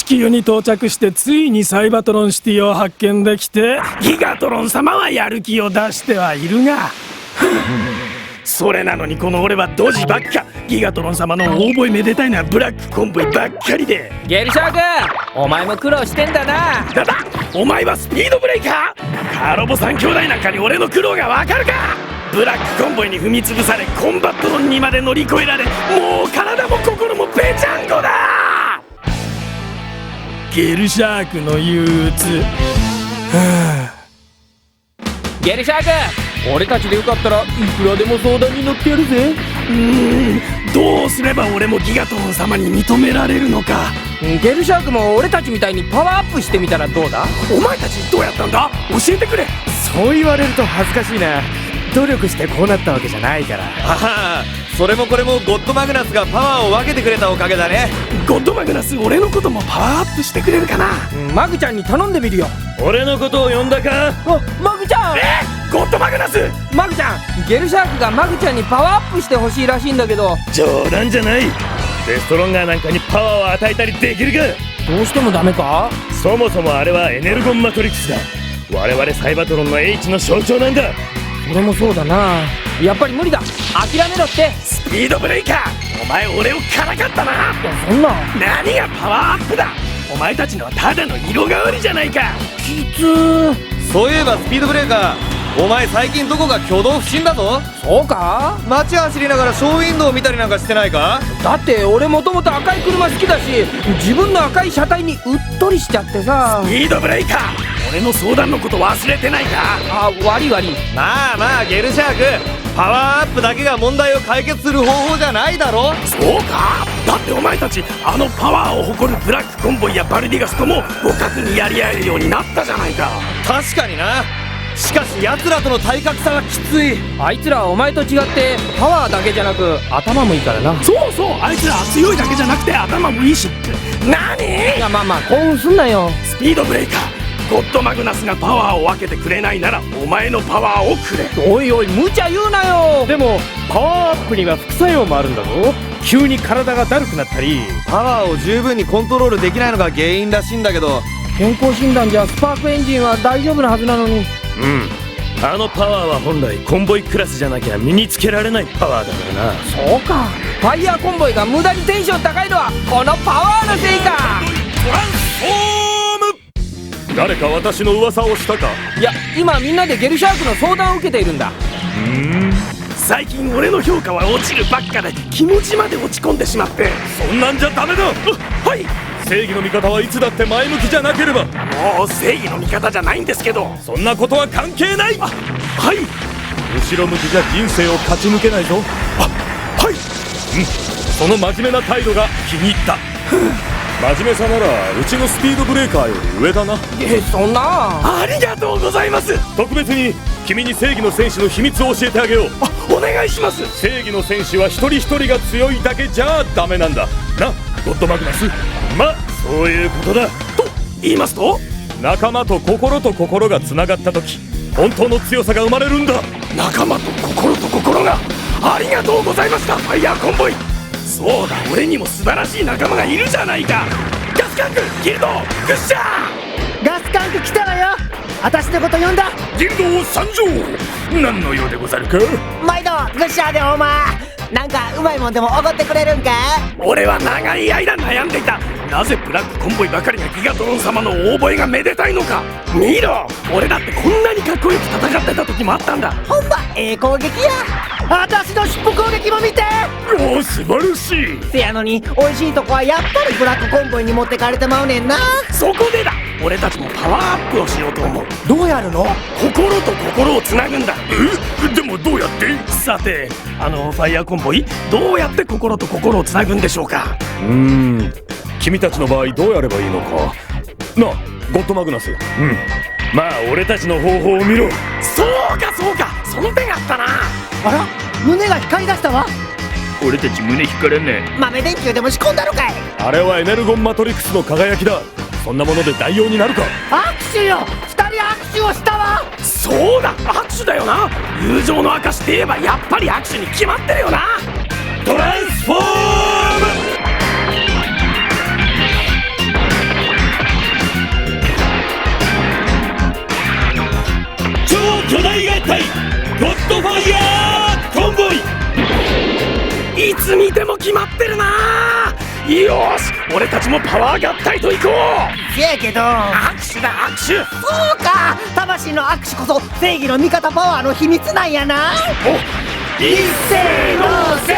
地球に到着してついにサイバトロンシティを発見できて、ギガトロン様はやる気を出してはいるがそれなのにこの俺はドジばっか。ギガトロン様の大声めでたいのはブラックコンボイばっかりで。ゲルシャーク、お前も苦労してんだな。だだ、お前はスピードブレイカー。カーロボ3兄弟なんかに俺の苦労がわかるか。ブラックコンボイに踏み潰されコンバットロンにまで乗り越えられ、もう体も心もぺちゃんこだ。ゲルシャークの憂鬱。ゲルシャーク、俺たちでよかったらいくらでも相談に乗ってやるぜ。どうすれば俺もギガトロン様に認められるのか。ゲルシャークも俺たちみたいにパワーアップしてみたらどうだ。お前たちどうやったんだ、教えてくれ。そう言われると恥ずかしいな。努力してこうなったわけじゃないから。ああ、それもこれもゴッドマグナスがパワーを分けてくれたおかげだね。ゴッドマグナス、俺のこともパワーアップしてくれるかな。マグちゃんに頼んでみるよ。俺のことを呼んだか。マグちゃん、ゴッドマグナス。マグちゃん、ゲルシャークがマグちゃんにパワーアップしてほしいらしいんだけど。冗談じゃない。デストロンガーなんかにパワーを与えたりできるか。どうしてもダメか。そもそもあれはエネルゴンマトリックスだ。我々サイバトロンの H の象徴なんだ。それもそうだな。やっぱり無理だ、諦めろって。スピードブレイカー、お前俺をからかったな。そんな。何がパワーアップだ。お前たちのはただの色変わりじゃないか。きつー。そういえばスピードブレーカー、お前最近どこか挙動不審だぞ。そうか。街走りながらショーウィンドウ見たりなんかしてないか。だって俺もともと赤い車好きだし、自分の赤い車体にうっとりしちゃってさ。スピードブレイカー、俺の相談のこと忘れてないか。あ、悪い悪い。まあまあゲルシャーク、パワーアップだけが問題を解決する方法じゃないだろ。そうか。だってお前たちあのパワーを誇るブラックコンボイやバルディガスとも互角にやり合えるようになったじゃないか。確かにな。しかし奴らとの体格差はきつい。あいつらお前と違ってパワーだけじゃなく頭もいいからな。そうそう、あいつら強いだけじゃなくて頭もいいし。何。いや、まあまあ興奮すんなよ。スピードブレイカー、ゴッドマグナスがパワーを分けてくれないならお前のパワーをくれ。おいおい、無茶言うなよ。でもパワーアップには副作用もあるんだぞ。急に体がだるくなったり。パワーを十分にコントロールできないのが原因らしいんだけど。健康診断じゃスパークエンジンは大丈夫なはずなのに。あのパワーは本来コンボイクラスじゃなきゃ身につけられないパワーだからな。そうか。ファイヤーコンボイが無駄にテンション高いのはこのパワーのせいか。トランスフォーム。誰か私の噂をしたか。いや、今みんなでゲルシャークの相談を受けているんだ。最近俺の評価は落ちるばっかで気持ちまで落ち込んでしまって。そんなんじゃダメだ。はい。正義の味方はいつだって前向きじゃなければ。もう正義の味方じゃないんですけど。そんなことは関係ない。はい。後ろ向きじゃ人生を勝ち抜けないぞ。はい。その真面目な態度が気に入った。真面目さならうちのスピードブレーカーより上だな。そんな。ありがとうございます。特別に君に正義の戦士の秘密を教えてあげよう。お願いします。正義の戦士は一人一人が強いだけじゃダメなんだな、ゴッドマグナス。まあそういうことだ。と言いますと。仲間と心がつながった時、本当の強さが生まれるんだ。仲間と心が。ありがとうございました、ファイヤーコンボイ。そうだ、俺にも素晴らしい仲間がいるじゃないか。ガスカンクギルドグッシャー。ガスカンク来たわよ。私のこと呼んだ。ギルド参上。何の用でござるか。毎度グッシャーでお前なんかうまいもんでもおごってくれるんか。俺は長い間悩んでいた。なぜブラックコンボイばかりがギガトロン様の大声がめでたいのか。見ろ、俺だってこんなにかっこよく戦ってた時もあったんだ。ほんま攻撃や。私の尻尾攻撃も見て。おお、素晴らしい。せやのに美味しいとこはやっぱりブラックコンボイに持ってかれてまうねんな。そこでだ、俺たちもパワーアップをしようと思う。どうやるの。心と心をつなぐんだ。でもどうやって。さて、ファイヤーコンボイ、どうやって心と心をつなぐんでしょうか。君たちの場合どうやればいいのかなあ、ゴッドマグナス。まあ俺たちの方法を見ろ。そうかそうか、その手があったな。あら、胸が光り出したわ。俺たち胸光らんね。豆電球でも仕込んだのかい。あれはエネルゴンマトリックスの輝きだ。そんなもので代用になるか。握手よ、二人握手をしたわ。そうだ、握手だよな。友情の証って言えばやっぱり握手に決まってるよな。トランスフォーム。いつ見ても決まってるな。よし、俺たちもパワー合体と行こう。せやけど握手だ握手。そうか、魂の握手こそ正義の味方パワーの秘密なんやな。お一斉のせ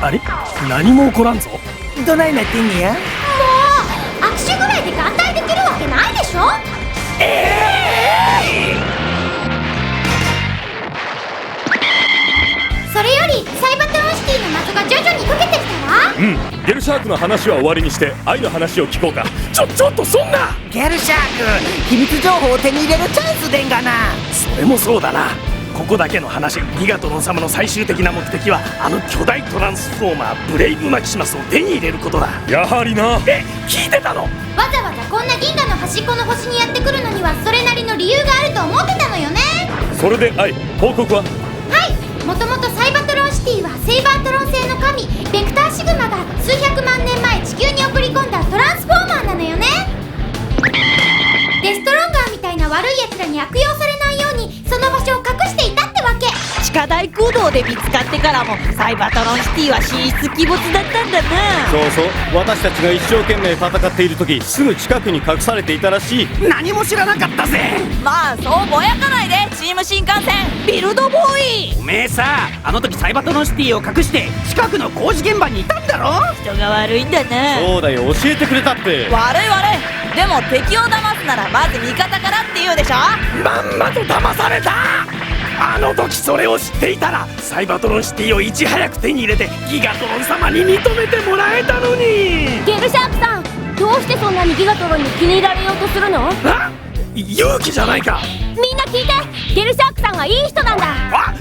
あれ、何も起こらんぞ。どないなってんねや。もう握手ぐらいで合体できるわけないでしょ。それよりサイバトロンシティの謎が徐々に解けてきたわ。ゲルシャークの話は終わりにして愛の話を聞こうか。ちょっとそんな。ゲルシャーク、秘密情報を手に入れるチャンスでんがな。それもそうだな。ここだけの話、ギガトロン様の最終的な目的はあの巨大トランスフォーマーブレイブマキシマスを手に入れることだ。やはりな。聞いてたの？わざわざこんな銀河の端っこの星にやってくるのにはそれなりの理由があると思ってたのよね。それで愛、報告は？はい、もともとサイバトロンシティはセイバートロン星の神ベクターシグマが数百万年前地球に送り込んだトランスフォーマーなのよね。デストロンガーみたいな悪い奴らに悪用されないようにその場所を隠していたってわけ。地下大空洞で見つかってからもサイバトロンシティは神出鬼没だったんだな。そうそう、私たちが一生懸命戦っている時すぐ近くに隠されていたらしい。何も知らなかったぜ。まあそうぼやかないでチーム新幹線ビルドボーイ。おめえさ、あの時サイバトロンシティを隠して近くの工事現場にいたんだろ。人が悪いんだな。そうだよ、教えてくれたって。悪い悪い。でも敵を騙すならまず味方からって言うでしょ。まんまと騙された。あの時それを知っていたらサイバトロンシティをいち早く手に入れてギガトロン様に認めてもらえたのに。ゲルシャークさん、どうしてそんなにギガトロンに気に入られようとするの？あ、勇気じゃないか。みんな聞いて、ゲルシャークさんはいい人なんだ。あ、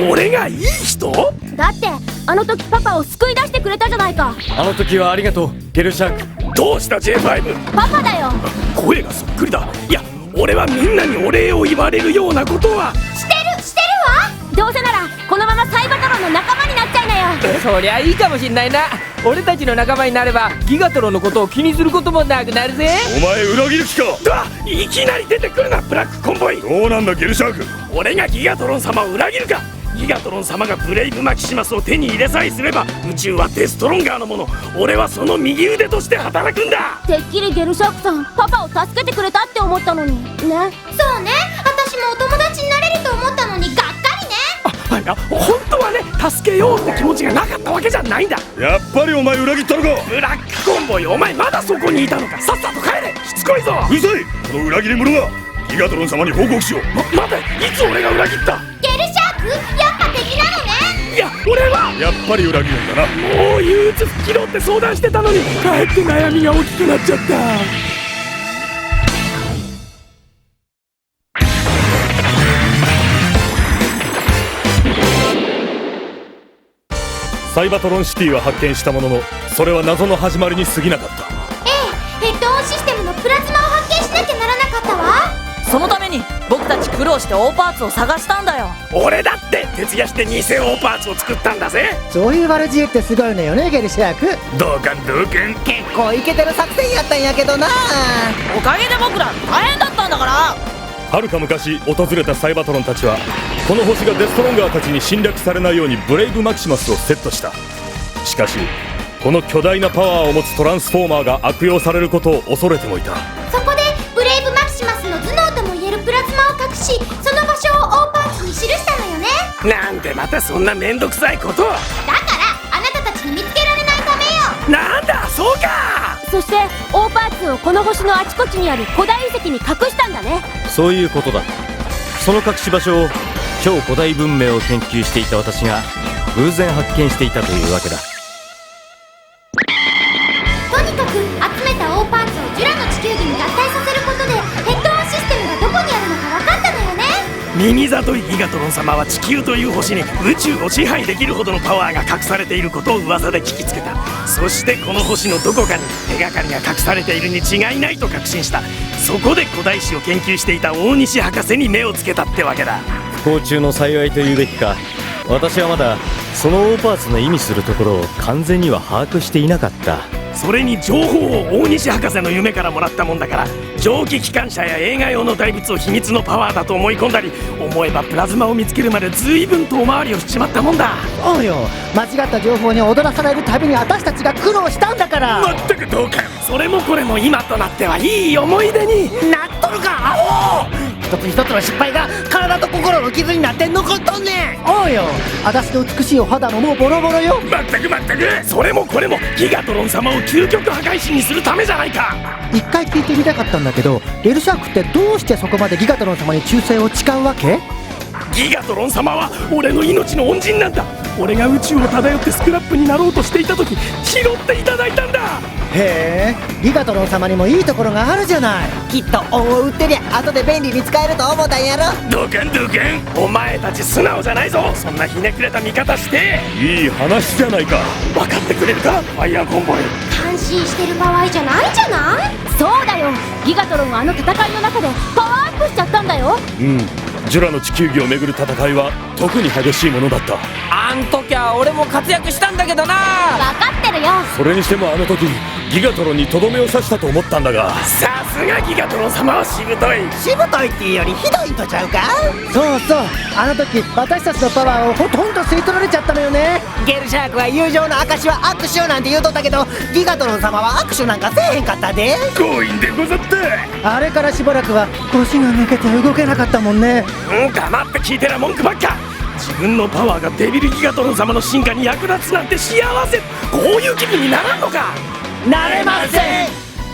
俺がいい人？だってあの時パパを救い出してくれたじゃないか。あの時はありがとうゲルシャーク。どうした J5？ パパだよ。声がそっくりだ。いや、俺はみんなにお礼を言われるようなことはしてるわ。どうせならこのままサイバトロンの仲間になっちゃいなよ。そりゃいいかもしんないな。俺たちの仲間になればギガトロンのことを気にすることもなくなるぜ。お前裏切る気か。いきなり出てくるなブラックコンボイ。どうなんだゲルシャーク。俺がギガトロン様を裏切るか。ギガトロン様がブレイブマキシマスを手に入れさえすれば宇宙はデストロンガーのもの。俺はその右腕として働くんだ。てっきりゲルシャークさんパパを助けてくれたって思ったのにね。そうね、私もお友達になれると思ったのにがっかりね。いや、本当はね、助けようって気持ちがなかったわけじゃないんだ。やっぱりお前裏切ったのか。ブラックコンボイ、お前まだそこにいたのか。さっさと帰れ、しつこいぞ。うるさい。この裏切り者はギガトロン様に報告しよう。待て、いつ俺が裏切った？ゲルシャーク、やっぱ敵なのね。いや、俺はやっぱり裏切るんだな。もう憂鬱吹きろって相談してたのにかえって悩みが大きくなっちゃった。サイバトロンシティは発見したもののそれは謎の始まりに過ぎなかった。ヘッドオンシステムのプラズマを発見しなきゃならなかったわ。そのために僕たち苦労して大パーツを探したんだよ。俺だって徹夜して偽大パーツを作ったんだぜ。そういう悪知恵ってすごいのよねゲルシャーク。同感同感。結構イケてる作戦やったんやけどな。おかげで僕ら大変だったんだから。はるか昔訪れたサイバトロンたちはこの星がデストロンガーたちに侵略されないようにブレイブマキシマスをセットした。しかしこの巨大なパワーを持つトランスフォーマーが悪用されることを恐れてもいた。そこでブレイブマキシマスの頭脳ともいえるプラズマを隠しその場所を大パーツに記したのよね。なんでまたそんなめんどくさいことを。だからあなたたちに見つけられないためよ。なんだそうか。そして大パーツをこの星のあちこちにある古代遺跡に隠したんだね。そういうことだ。その隠し場所を超古代文明を研究していた私が偶然発見していたというわけだ。とにかく集めた大パーツをジュラの地球儀に合体させることでヘッドオンシステムがどこにあるのか分かったのよね。耳里いギガトロン様は地球という星に宇宙を支配できるほどのパワーが隠されていることを噂で聞きつけた。そしてこの星のどこかに手がかりが隠されているに違いないと確信した。そこで古代史を研究していた大西博士に目をつけたってわけだ。不幸中の幸いというべきか。私はまだその大パーツの意味するところを完全には把握していなかった。それに情報を大西博士の夢からもらったもんだから、蒸気機関車や映画用の大仏を秘密のパワーだと思い込んだり、思えばプラズマを見つけるまで随分遠回りをしちまったもんだ。そうよ、間違った情報に踊らされるたびに私たちが苦労したんだから。まったく同感。それもこれも今となってはいい思い出になっとるかアホ。一つ一つの失敗が体と心の傷になって残っとんねん。おうよ、私の美しいお肌ももうボロボロよ。まったくまったく、それもこれもギガトロン様を究極破壊神にするためじゃないか。一回聞いてみたかったんだけど、ベルシャークってどうしてそこまでギガトロン様に忠誠を誓うわけ？ギガトロン様は俺の命の恩人なんだ。俺が宇宙を漂ってスクラップになろうとしていた時拾っていただいたんだ。へえ、ギガトロン様にもいいところがあるじゃない。きっと恩を売ってりゃ後で便利に使えると思ったんやろ。ドカンドカン、お前たち素直じゃないぞ。そんなひねくれた見方していい話じゃないか。分かってくれるか、ファイヤーコンボイ。感心してる場合じゃないんじゃない？そうだよ、ギガトロンはあの戦いの中でパワーアップしちゃったんだよ。ジュラの地球儀をめぐる戦いは特に激しいものだった。あん時は俺も活躍したんだけどな。分かってるよ。それにしてもあの時ギガトロンにとどめを刺したと思ったんだが。さすがギガトロン様はしぶとい。しぶといっていうよりひどいとちゃうか。そうそう、あの時私たちのパワーをほとんど吸い取られちゃったのよね。ゲルシャークは友情の証は握手なんて言うとったけど、ギガトロン様は握手なんかせえへんかったで。強引でござった。あれからしばらくは腰が抜けて動けなかったもんね。黙って聞いてら文句ばっか。自分のパワーがデビルギガトロン様の進化に役立つなんて幸せ。こういう気分にならんのか。なれません。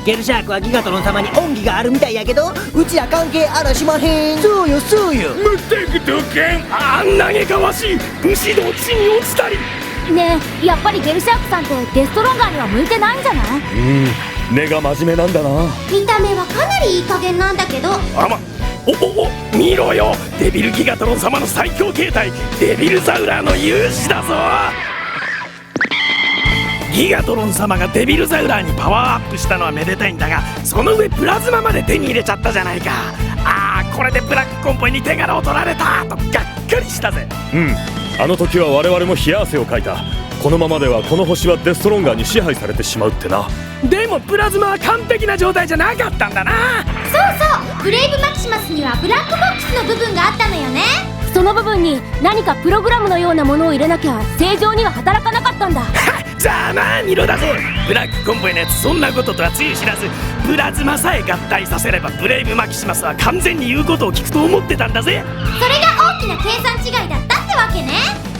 ゲルシャークはギガトロン様に恩義があるみたいやけど、うちは関係あらしまへん。そうよそうよ。まったくドカン、あんなげかわしい武士道地に落ちたり。ねえ、やっぱりゲルシャークさんってデストロンガーには向いてないんじゃない？根が真面目なんだな。見た目はかなりいい加減なんだけど。お見ろよ、デビルギガトロン様の最強形態デビルザウラーの勇姿だぞ。ギガトロン様がデビルザウラーにパワーアップしたのはめでたいんだが、その上プラズマまで手に入れちゃったじゃないか。これでブラックコンボイに手柄を取られたとがっかりしたぜ。あの時は我々も冷や汗をかいた。このままではこの星はデストロンガーに支配されてしまうってな。でもプラズマは完璧な状態じゃなかったんだな。そうそう、ブレイブマキシマスにはブラックボックスの部分があったのよね。その部分に何かプログラムのようなものを入れなきゃ正常には働かなかったんだ。ざまあみろだぜ。ブラックコンボイのやつそんなこととはつゆ知らず、プラズマさえ合体させればブレイブマキシマスは完全に言うことを聞くと思ってたんだぜ。それが大きな計算違いだったってわけね。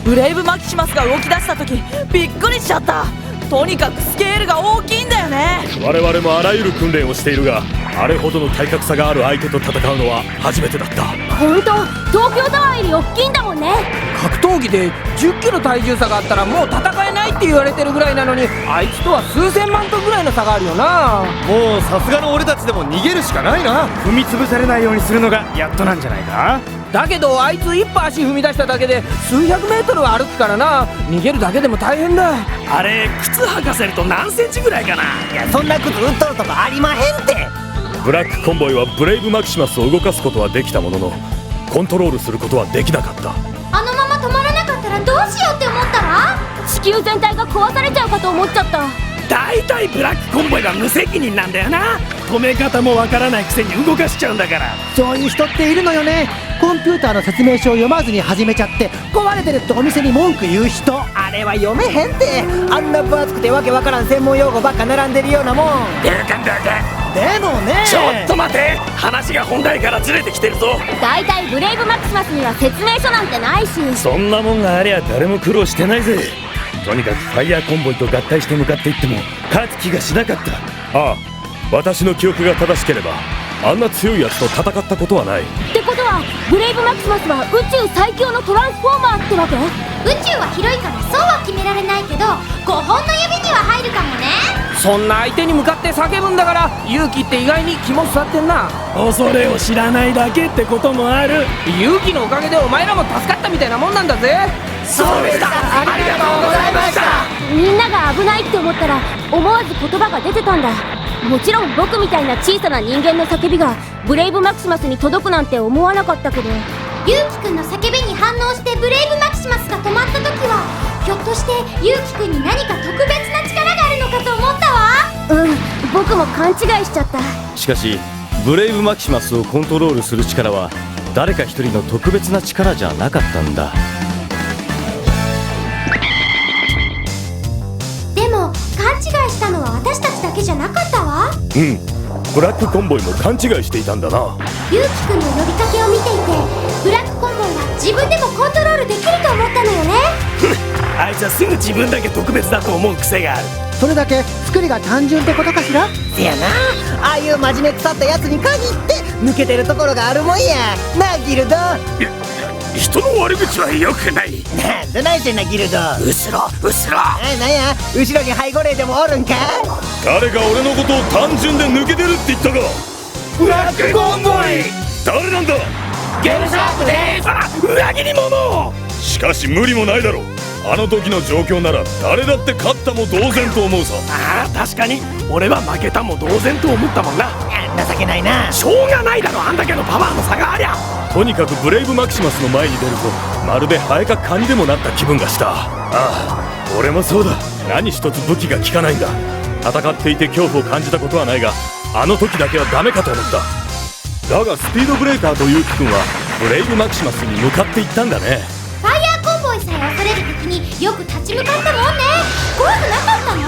ブレイブマキシマスが動き出した時びっくりしちゃった。とにかくスケールが大きいんだよね。我々もあらゆる訓練をしているが、あれほどの体格差がある相手と戦うのは初めてだった。ほんと、東京タワーより大きいんだもんね。格闘技で10キロ体重差があったらもう戦えないって言われてるぐらいなのに、あいつとは数千万トンぐらいの差があるよな。もうさすがの俺たちでも逃げるしかないな。踏み潰されないようにするのがやっとなんじゃないか。だけどあいつ一歩足踏み出しただけで数百メートルは歩くからな。逃げるだけでも大変だ。あれ靴履かせると何センチぐらいかな。いや、そんな靴売っとるとこありまへんって。ブラックコンボイはブレイブマキシマスを動かすことはできたものの、コントロールすることはできなかった。あのまま止まらなかったらどうしようって思ったわ。地球全体が壊されちゃうかと思っちゃった。大体ブラックコンボイは無責任なんだよな。止め方もわからないくせに動かしちゃうんだから。そういう人っているのよね。コンピューターの説明書を読まずに始めちゃって壊れてるってお店に文句言う人。あれは読めへんって。あんな分厚くてわけわからん専門用語ばっか並んでるようなもん。ドカンドカン。でもね、ちょっと待て、話が本題からずれてきてるぞ。だいたいブレイブマキシマスには説明書なんてないし。そんなもんがありゃ誰も苦労してないぜ。とにかくファイヤーコンボイと合体して向かっていっても勝つ気がしなかった。ああ、私の記憶が正しければあんな強いやつと戦ったことはない。ってことはブレイブマキシマスは宇宙最強のトランスフォーマーってわけ？宇宙は広いからそうは決められないけど、5本の指には入るかもね。そんな相手に向かって叫ぶんだから、勇気って意外に肝据わってんな。恐れを知らないだけってこともある。勇気のおかげでお前らも助かったみたいなもんなんだぜ。そうでした。ありがとうございました。みんなが危ないって思ったら思わず言葉が出てたんだ。もちろん僕みたいな小さな人間の叫びがブレイブマキシマスに届くなんて思わなかったけど、ゆうきくんの叫びに反応してブレイブマキシマスが止まった時は、ひょっとしてゆうきくんに何か特別な力があるのかと思ったわ。僕も勘違いしちゃった。しかしブレイブマキシマスをコントロールする力は誰か一人の特別な力じゃなかったんだ。でも勘違いしたのは私たちだけじゃなかったわ。ブラックコンボイも勘違いしていたんだな。ゆうきくんの呼びかけを見ていて、ブラックコンボイは自分でもコントロールできると思ったのよね。あいつはすぐ自分だけ特別だと思う癖がある。それだけ作りが単純ってことかしら。せやな、ああいう真面目腐ったやつに限って抜けてるところがあるもんやなあ、ギルド。人の悪口は良くない。どないしてんな、ギルド。後ろなんや、後ろに背後霊でもおるんか。誰が俺のことを単純で抜けてるって言ったか。ブラックコンボイ。誰なんだ。ゲルシャークです。あ、裏切り者。しかし無理もないだろう。あの時の状況なら誰だって勝ったも同然と思うさ。ああ、確かに俺は負けたも同然と思ったもんな。情けないな。しょうがないだろ、あんだけのパワーの差がありゃ。とにかくブレイブマキシマスの前に出るとまるでハエかカニでもなった気分がした。ああ、俺もそうだ。何一つ武器が効かないんだ。戦っていて恐怖を感じたことはないが、あの時だけはダメかと思った。だがスピードブレーカーとユウキ君はブレイブマキシマスに向かっていったんだね。ファイヤーコンボイさえ恐れる敵によく立ち向かったもんね。怖くなかったの？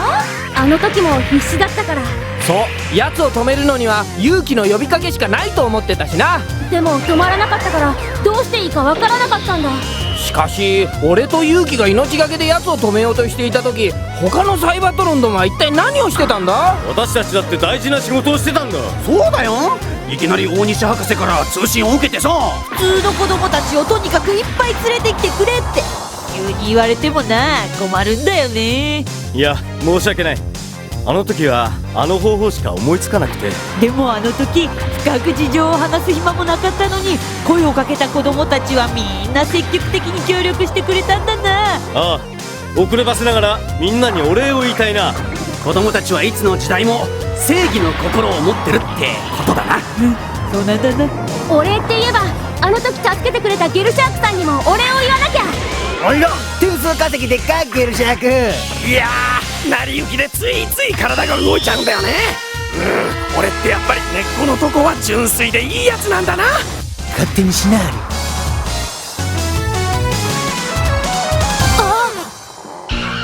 あの時も必死だったから。そう、奴を止めるのには勇気の呼びかけしかないと思ってたしな。でも止まらなかったからどうしていいかわからなかったんだ。しかし俺と勇気が命がけで奴を止めようとしていた時、他のサイバトロンどもは一体何をしてたんだ。私たちだって大事な仕事をしてたんだ。そうだよ。いきなり大西博士から通信を受けてさ、普通の子供たちをとにかくいっぱい連れてきてくれって急に言われてもな、困るんだよね。いや申し訳ない。あの時はあの方法しか思いつかなくて。でもあの時深く事情を話す暇もなかったのに、声をかけた子供たちはみんな積極的に協力してくれたんだな。ああ、遅ればせながらみんなにお礼を言いたいな。子供たちはいつの時代も正義の心を持ってるってことだな。そうなんだな。お礼って言えばあの時助けてくれたゲルシャークさんにもお礼を言わなきゃ。おいら点数稼ぎでっか、ゲルシャーク。いやー、成り行きでついつい体が動いちゃうんだよね。俺ってやっぱり根っこのとこは純粋でいいやつなんだな。勝手にしな。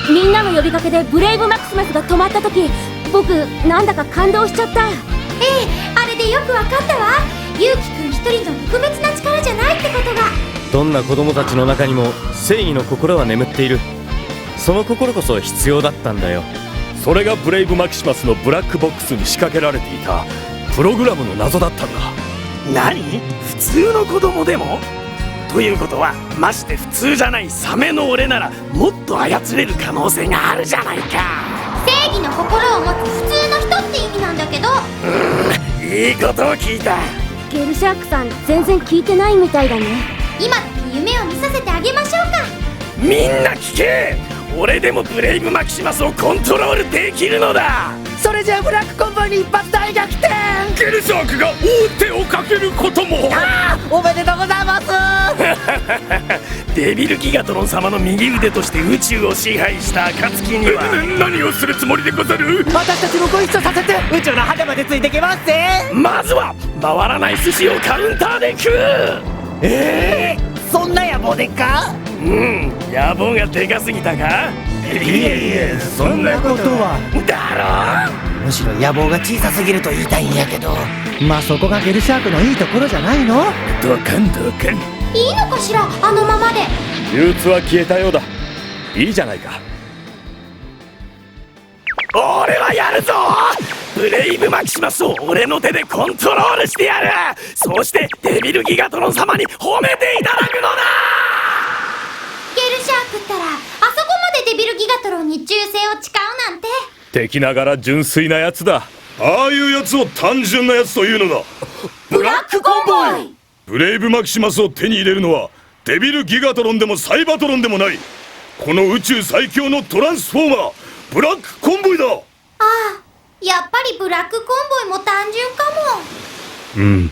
みんなの呼びかけでブレイブマキシマスが止まった時、僕なんだか感動しちゃった。ええ、あれでよくわかったわ。ゆうきくん一人の特別な力じゃないってことが。どんな子供たちの中にも正義の心は眠っている。その心こそ必要だったんだよ。それがブレイブマキシマスのブラックボックスに仕掛けられていたプログラムの謎だったんだ。何？普通の子供でも？ということはまして普通じゃないサメの俺ならもっと操れる可能性があるじゃないか。正義の心を持つ普通の人って意味なんだけど。いいことを聞いた。ゲルシャークさん全然聞いてないみたいだね。今だけ夢を見させてあげましょうか。みんな聞け。俺でもブレイブマキシマスをコントロールできるのだ。それじゃあブラックコンボイに一発大逆転。ゲルシャークが王手をかけることも。あー、おめでとうございます。デビルギガトロン様の右腕として宇宙を支配した暁には何をするつもりでござる。私たちもご一緒させて宇宙の果てまでついてきますぜ。まずは回らない寿司をカウンターで食う。そんな野望でっか。野望がでかすぎたか。いえそんなことは。だろ。むしろ野望が小さすぎると言いたいんやけど、まあそこがゲルシャークのいいところじゃないの。どかんどかん。いいのかしら、あのままで。憂鬱は消えたようだ。いいじゃないか。俺はやるぞ。ブレイブマキシマスを俺の手でコントロールしてやる。そうしてデビルギガトロン様に褒めていただくのだ。ゲルシャークったらあそこまでデビルギガトロンに忠誠を誓うなんて。敵ながら純粋なやつだ。ああいうやつを単純なやつというのだ。ブラックコンボイ。ブレイブマキシマスを手に入れるのはデビルギガトロンでもサイバトロンでもない。この宇宙最強のトランスフォーマーブラックコンボイだ。ああ、やっぱりブラックコンボイも単純かも。うん。